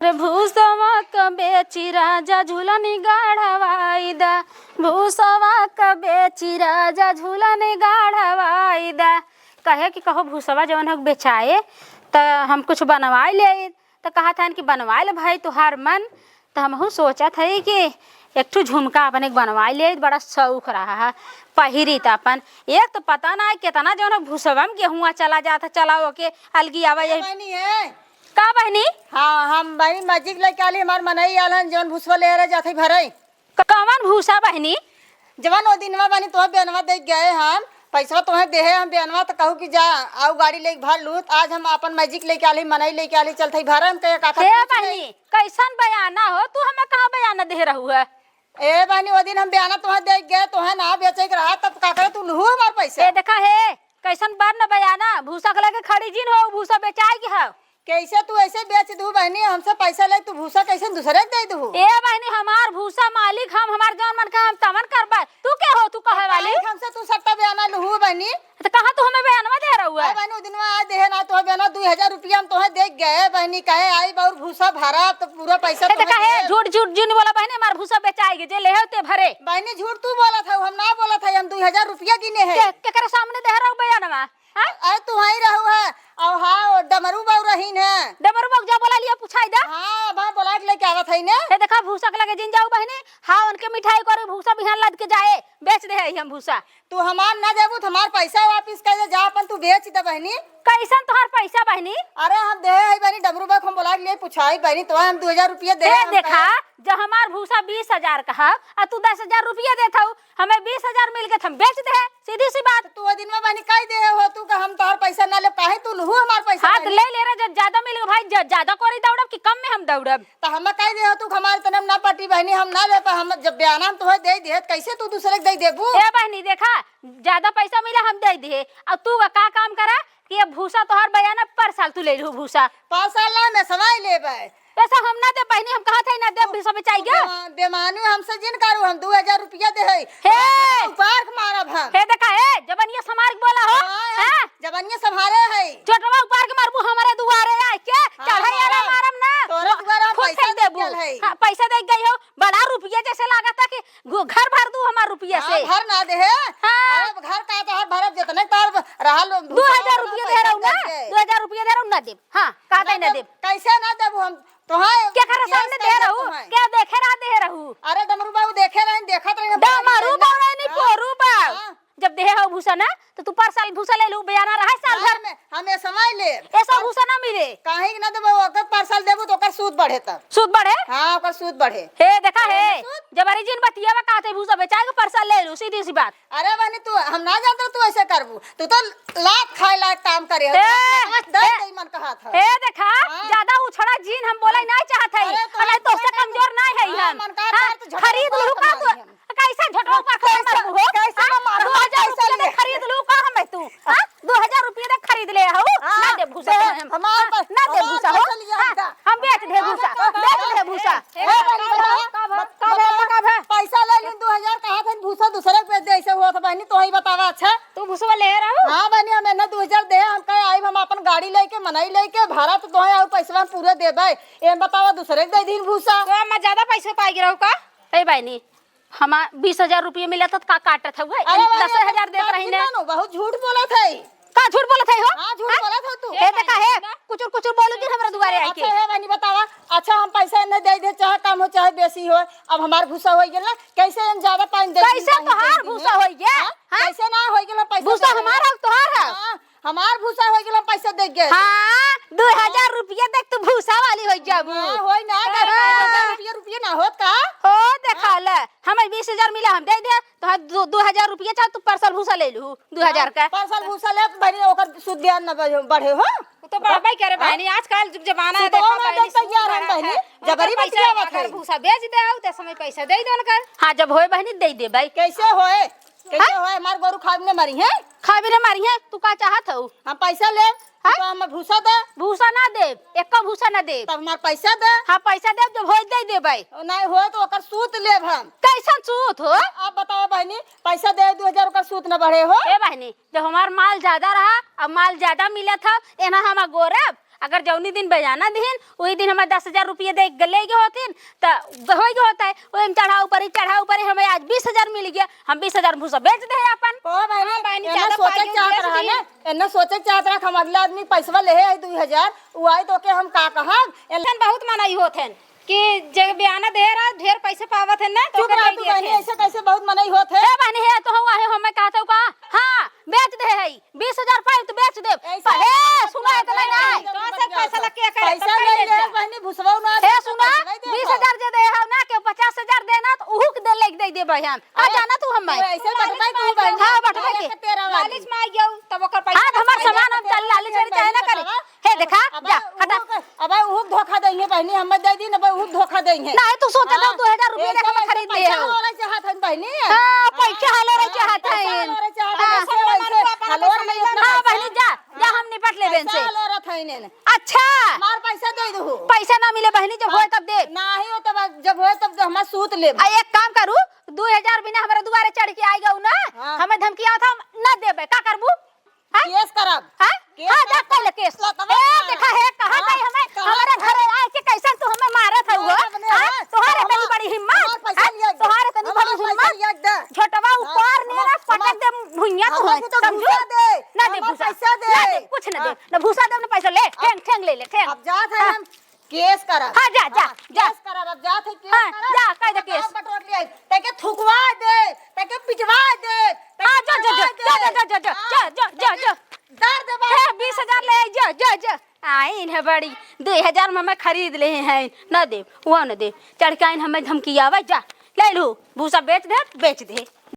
रे भूसवा क बेची राजा झूलनी गाढ़वाईदा, भूसवा क बेची राजा झूलनी गाढ़वाईदा। कहे कि कहो भूसवा जवन हो बेचाए त हम कुछ बनवाई ले, तो कहा था कि बनवा ले भाई तुहार मन। तो हम सोचा था कि एक ठो झुमका अपन एक बनवाई ले, बड़ा शौक रहा है पहिरी त अपन। एक तो पता ना कितना जवन भूसवा में गेहुआ चला जाता, चलाओ के अलगी आवा का बहनी। हाँ हम बहनी मस्जिद लेके आली, हमार मनई आलन जवन भूसवा ले रहे जाथे भरई। कवन भूसा बहनी? जवन ओ दिनवा बहनी तोहे बेनवा दे गए, हम पैसा तोहे देहे हम बेनवा, तो कहू कि जा आओ गाड़ी लेके भर लूत। आज हम अपन मस्जिद लेके आली, मनई लेके आली, चलते भर हम कहे का बहनी कैसन बयाना हो तू, हमें कहाँ बयाना दे रहू है? ए बहनी ओ दिन हम बयाना तोहे दे गए, तोहे ना बेचे के रहा, तब का करे तू लहू हमार पैसे। देखा है कैसन बार न बयाना, भूसा के लगे खड़ी जिन हो, भूसा बेचाए के हो। कैसे तू ऐसे बेच दू बहनी, हमसे पैसा ले तू भूसा कैसे दूसरे दे दू? ए बहनी हमार भूसा मालिक हम, हमार जौन मन का हम तमन करबा। तू क्या हो, तू कहे वाली हमसे तू सट्टा बयाना लहू बहनी। तो कहा तू हमें बयानवा दे रहू है? बहनी दिनवा आज देहे ना तो बहना 2000 रुपया हम तोहे दे गए बहनी, कहे आई बार भूसा भरा तो पूरा पैसा तो कहे झूठ झूठ जिन बोला बहनी, हमार भूसा बेचाएगी जे ले होते भरे। बहनी झूठ तू बोला था, हम ना बोला था, हम 2000 रुपया गिने है। केकरे सामने दे रहू बयानवा? अरे तू वहीं रहू है और हाँ डमरू बाऊ रहीन है। डमरू बाऊ जा बोला लिया पूछाई दा। हाँ बा बोला के लेके आवत है ने। हे देखा भूसा के लगे जिन जाऊ बहनी, हाँ उनके मिठाई करे भूसा बिहान लाद के जाए बेच दे हम भूसा। तू हमार ना देबू तो हमार पैसा वापस कर दे, जा अपन तू बेच दे बहनी। कैसन तोहार पैसा बहनी? अरे हम दे है बहनी डमरू बाऊ हम बोला के ले पूछाई बहनी, तो हम 2000 रुपया दे। देखा जब हमार भूसा 20,000 का है और तू 10,000 रुपया देता हूँ, हमें 20,000 मिल गए हम बेच दे, सीधी सी बात। तू वो दिन में बहनी कह दे हो तू का हम तोहर पैसा ना ले, काहे तू लहू हमार पैसा? हाथ ले रहे जब ज्यादा मिल गए भाई, ज्यादा कोरी दौड़ब कि कम में हम दौड़ब? तो हम कह दे हो तू हमारे तनम ना पटी बहनी, हम ना ले पा, हम जब बयाना हम तोहे दे दे कैसे तू दूसरे के दे देबू? ए बहनी देखा ज्यादा पैसा मिला हम दे दे, और तू का काम करा कि ये भूसा तोहर बयाना पर साल तू ले लू भूसा। 5 साल ना मैं समय लेबै ऐसा हम ना दे बहनी, हम कहा था ना दे भूसा बेचाएगा। बेमानी हमसे जिन करू, हम 2000 रुपया दे है। हे पार्क मारब हम। हे देखा है जबनिया समार के बोला हो, हैं जबनिया संभाले है छोटवा ऊपर के मारबू हमारे दुआरे आए के चढ़ाई आला मारम ना तोरे दुआरे हम पैसा देबू। हां पैसा दे गई हो, बड़ा रुपया जैसे लागता कि घर भर दू हमार रुपया से। घर ना दे है। अरे घर का तो भरब जितने तार रहल 2000 रुपया दे रहू ना, 2000 रुपया दे रहू ना देब। हां का दे ना देब? कैसे ना देबू हम तोहां क्या खरा सामने दे रहू, क्या देखे रहा दे रहू? अरे डमरू बाबू देखे रहे देखत रहे डमरू बाबू नहीं पोरू बाबू, जब दे हो भूसा ना तो तू पर साल भूसा ले लू, बयाना रहा साल भर में हमें समय ले ऐसा भूसा ना मिले। काहे ना देबो, अगर पर साल देबो तो ओकर सूद बढ़े, तब सूद बढ़े। हां ओकर सूद बढ़े। हे देखा है जबारी जिन बतिया में कहते भूसा बेचाए के पर साल ले लू, सीधी सी बात। अरे बहनी तू हम ना जानते तू ऐसे करबू, तू तो लाख खाए लाख काम करे हो, दे मन कहा था। हे देखा ज्यादा उछड़ा जीन हम बोले नहीं चाहत है, अरे तो से कमजोर नहीं है हम। खरीद लू का तू कैसा झटवा का मारबू हो? कैसा मार 2000 रुपया दे खरीद लू का हम तू? हां 2000 रुपया दे खरीद ले हो, ना दे भूसा हमार ना दे भूसा हो, हम बेच दे भूसा, बेच दे भूसा। पैसा ले ली 2000 कहा था भूसा दूसरे पे दे, ऐसे हुआ था बहनी तो ही बतावा। अच्छा तू भूसा ले रहू? हां बहनी हमें ना 2000 दे, हम कहे आई हम अपन गाड़ी लेके मनई लेके भाड़ा तो तोहे और पैसा पूरा देबै, ए बतावा दूसरे के दे दिन भूसा। तो मैं ज्यादा पैसा पाई गिरहू का? ए बहनी हम 20,000 रुपया मिला था का काटत है 10,000 दे रही ने। बहुत झूठ बोला था। का झूठ बोला था हो? हां झूठ बोला था तू। ए देखा है कुछ बोलू कि हमरा दुआरे आई के। अच्छा है बहनी बतावा, अच्छा हम पैसा न दे दे चाहे कम हो चाहे बेसी हो, अब हमार भूसा हो गेल ना, कैसे हम ज्यादा पानी दे? कैसे तोहार भूसा हो गया? कैसे ना हो गेल पैसा? भूसा हमार है तोहार है? हमार भूसा हो गेल पैसा दे गए। हां 2000 रुपया देख तू भूसा वाली हो जाबू। होई ना रुपया ना होत का हो देखा ले हमें 20,000 मिला, हम दे दे तो 2000 रुपया चाह तू परसल भूसा ले लू 2000 का। परसल भूसा ले बहनी ओकर सूद ब्याज न बढ़े हो तो बढ़ाई करे बहनी, आजकल जमाना है देखो बहनी जबरी पैसा अगर भूसा बेच दे हो तो समय पैसा दे दो कर। हां जब होए बहनी दे दे भाई। कैसे होए कैसे होए? हमार गोरु खाब ने मरी है, खाबे ने मारी है, तू का चाहत हो? हम पैसा ले तो हम भूसा दे। भूसा ना दे, एक भूसा ना दे, तब हमार पैसा दे। हां पैसा दे जब होय दे भाई। नहीं हो तो ओकर सूद लेब हम। कैसन सूद हो? अब बताओ बहनी पैसा दे 2000 ओकर सूद न बढ़े हो? ए बहनी जब हमार माल ज्यादा रहा, अब माल ज्यादा मिला था एना हम गोरब अगर जौनी दिन बजाना दिन वही दिन हमें 10,000 रुपये दे गले के होतीन तो हो गया होता है वही चढ़ा ऊपर हमें आज 20,000 मिल गया हम 20,000 भूसा बेच दे अपन सोचे चाहत रहा ना एन्ना सोचे चाहत रहा हम अगला आदमी पैसा ले है 2,000 वो आई तो के हम का कहब बहुत मनाई होते हैं कि जब बयाना दे रहा ढेर पैसे पावत है ना तो ऐसे कैसे बहुत मनाई होत है बहनी है तो हुआ है हमें कहता हूँ का हां बेच दे है 20,000 पाए तो बेच दे हे सुना है तो नहीं तो सब पैसा लग के पैसा ले ले बहनी भुसवा ना हे सुना 20,000 दे दे है ना के 50,000 देना तो उहु के दे दे बहन आ जाना तू हमें ऐसे बटवाई तू बहन हां बटवाई के तेरा लालच में आ गयो तब ओकर पैसा हां हमार सामान हम चल लालच वाली चाहे ना करे हे देखा जा हटा अब उहु धोखा देंगे बहनी हम दे दी ना उहु धोखा देंगे नहीं तू सोचा था 2,000 रुपए दे के खरीद ले पैसा वाला चाहत है बहनी हां पैसा हाले रे चाहत है हलोर में हां बहनी जा हम निपट ले बेन से हलोरत है ने अच्छा मार पैसा दे दो पैसा ना मिले बहनी जब होए तब दे नहीं हो तब जब होए तब हम सूत ले आ एक काम करू 2,000 बिना हमारे दुआरे चढ़ के आई गऊ ना हमें धमकी आवत हम ना देबे का करबू केस करब हां हां जा कल केस ए देखा है कहां गई हमें हमारे घर आए के कैसे तू हमें मारत है वो तोहारे तनी बड़ी हिम्मत तोहारे तनी बड़ी हिम्मत छोटवा ऊपर ने ना पटक दे भुइया तू समझो ना दे पैसा दे कुछ ना दे ना भूसा दे ना पैसा ले ठेंग ले ठेंग अब जात है हम केस करब हां जा केस करब अब जात है केस करब जा कह दे केस बटोर ले ताके थुकवा दे ताके पिटवा दे हां जा दर्द बा 20,000 ले जा आई है बड़ी 2,000 में मैं खरीद ले हैं ना दे वो ना दे चढ़ के हमें धमकी आवे जा ले लू भूसा बेच दे